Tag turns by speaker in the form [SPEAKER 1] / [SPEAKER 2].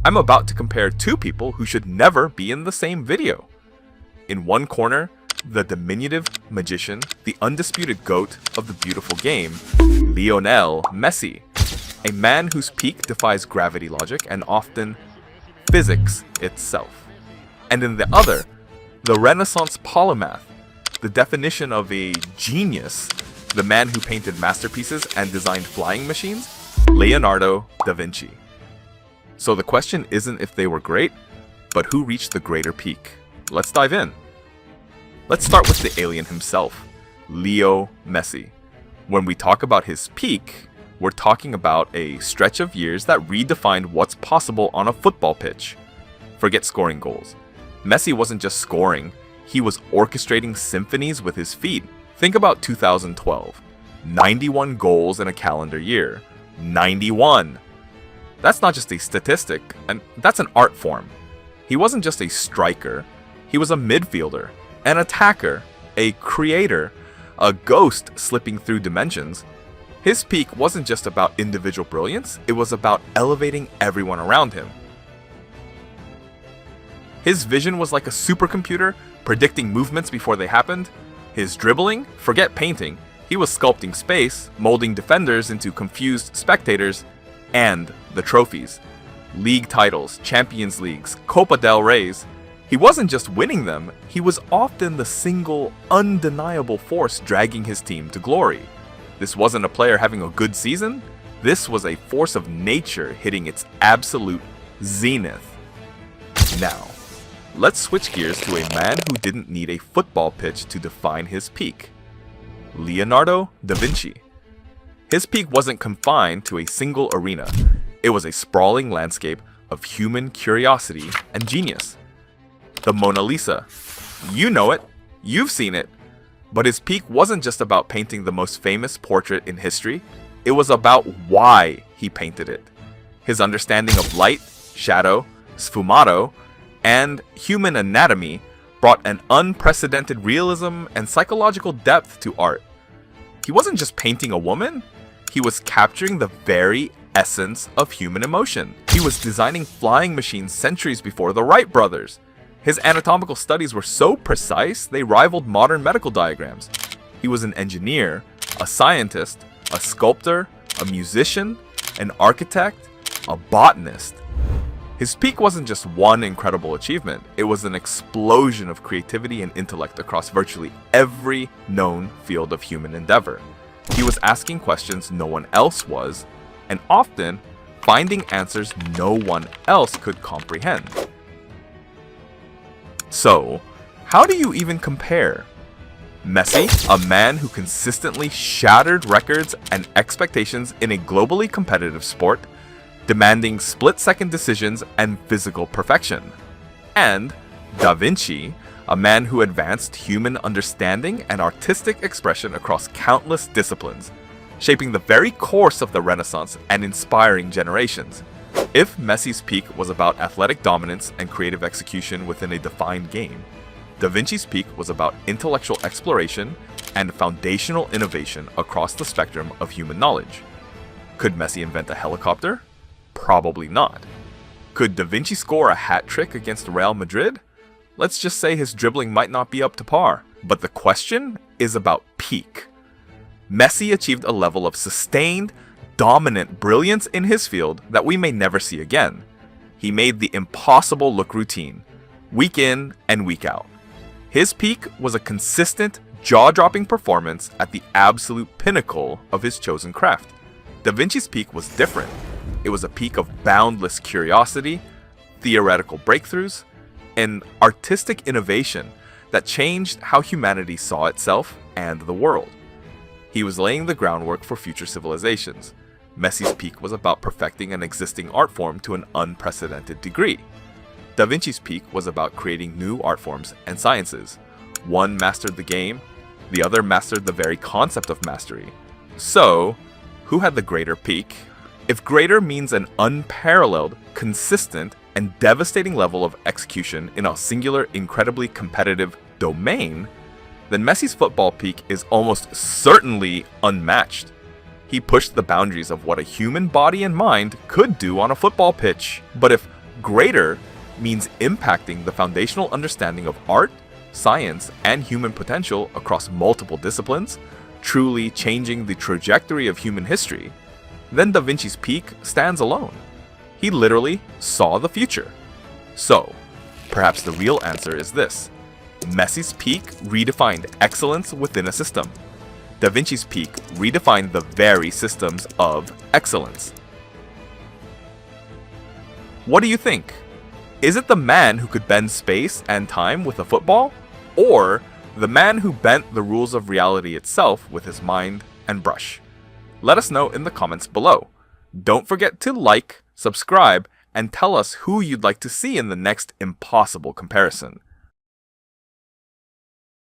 [SPEAKER 1] I'm about to compare two people who should never be in the same video. In one corner, the diminutive magician, the undisputed GOAT of the beautiful game, Lionel Messi, a man whose peak defies gravity logic and often physics itself. And in the other, the Renaissance polymath, the definition of a genius, the man who painted masterpieces and designed flying machines, Leonardo da Vinci. So the question isn't if they were great, but who reached the greater peak. Let's dive in. Let's start with the alien himself, Leo Messi. When we talk about his peak, we're talking about a stretch of years that redefined what's possible on a football pitch. Forget scoring goals. Messi wasn't just scoring, he was orchestrating symphonies with his feet. Think about 2012. 91 goals in a calendar year. 91! That's not just a statistic, and that's an art form. He wasn't just a striker, he was a midfielder, an attacker, a creator, a ghost slipping through dimensions. His peak wasn't just about individual brilliance, it was about elevating everyone around him. His vision was like a supercomputer, predicting movements before they happened. His dribbling, forget painting, he was sculpting space, molding defenders into confused spectators, and the trophies. League titles, Champions Leagues, Copa del Reys. He wasn't just winning them, he was often the single, undeniable force dragging his team to glory. This wasn't a player having a good season, this was a force of nature hitting its absolute zenith. Now, let's switch gears to a man who didn't need a football pitch to define his peak. Leonardo da Vinci. His peak wasn't confined to a single arena. It was a sprawling landscape of human curiosity and genius. The Mona Lisa. You know it, you've seen it. But his peak wasn't just about painting the most famous portrait in history. It was about why he painted it. His understanding of light, shadow, sfumato, and human anatomy brought an unprecedented realism and psychological depth to art. He wasn't just painting a woman, he was capturing the very essence of human emotion. He was designing flying machines centuries before the Wright brothers. His anatomical studies were so precise, they rivaled modern medical diagrams. He was an engineer, a scientist, a sculptor, a musician, an architect, a botanist. His peak wasn't just one incredible achievement, it was an explosion of creativity and intellect across virtually every known field of human endeavor. He was asking questions no one else was, and often finding answers no one else could comprehend. So, how do you even compare? Messi, a man who consistently shattered records and expectations in a globally competitive sport, demanding split-second decisions and physical perfection. And Da Vinci, a man who advanced human understanding and artistic expression across countless disciplines, shaping the very course of the Renaissance and inspiring generations. If Messi's peak was about athletic dominance and creative execution within a defined game, Da Vinci's peak was about intellectual exploration and foundational innovation across the spectrum of human knowledge. Could Messi invent a helicopter? Probably not. Could Da Vinci score a hat trick against Real Madrid? Let's just say his dribbling might not be up to par. But the question is about peak. Messi achieved a level of sustained, dominant brilliance in his field that we may never see again. He made the impossible look routine, week in and week out. His peak was a consistent, jaw-dropping performance at the absolute pinnacle of his chosen craft. Da Vinci's peak was different. It was a peak of boundless curiosity, theoretical breakthroughs, and artistic innovation that changed how humanity saw itself and the world. He was laying the groundwork for future civilizations. Messi's peak was about perfecting an existing art form to an unprecedented degree. Da Vinci's peak was about creating new art forms and sciences. One mastered the game, the other mastered the very concept of mastery. So, who had the greater peak? If greater means an unparalleled, consistent, and devastating level of execution in a singular, incredibly competitive domain, then Messi's football peak is almost certainly unmatched. He pushed the boundaries of what a human body and mind could do on a football pitch. But if Greater means impacting the foundational understanding of art, science, and human potential across multiple disciplines, truly changing the trajectory of human history. Then Da Vinci's peak stands alone. He literally saw the future. So, perhaps the real answer is this. Messi's peak redefined excellence within a system. Da Vinci's peak redefined the very systems of excellence. What do you think? Is it the man who could bend space and time with a football? Or the man who bent the rules of reality itself with his mind and brush? Let us know in the comments below. Don't forget to like, subscribe, and tell us who you'd like to see in the next impossible comparison.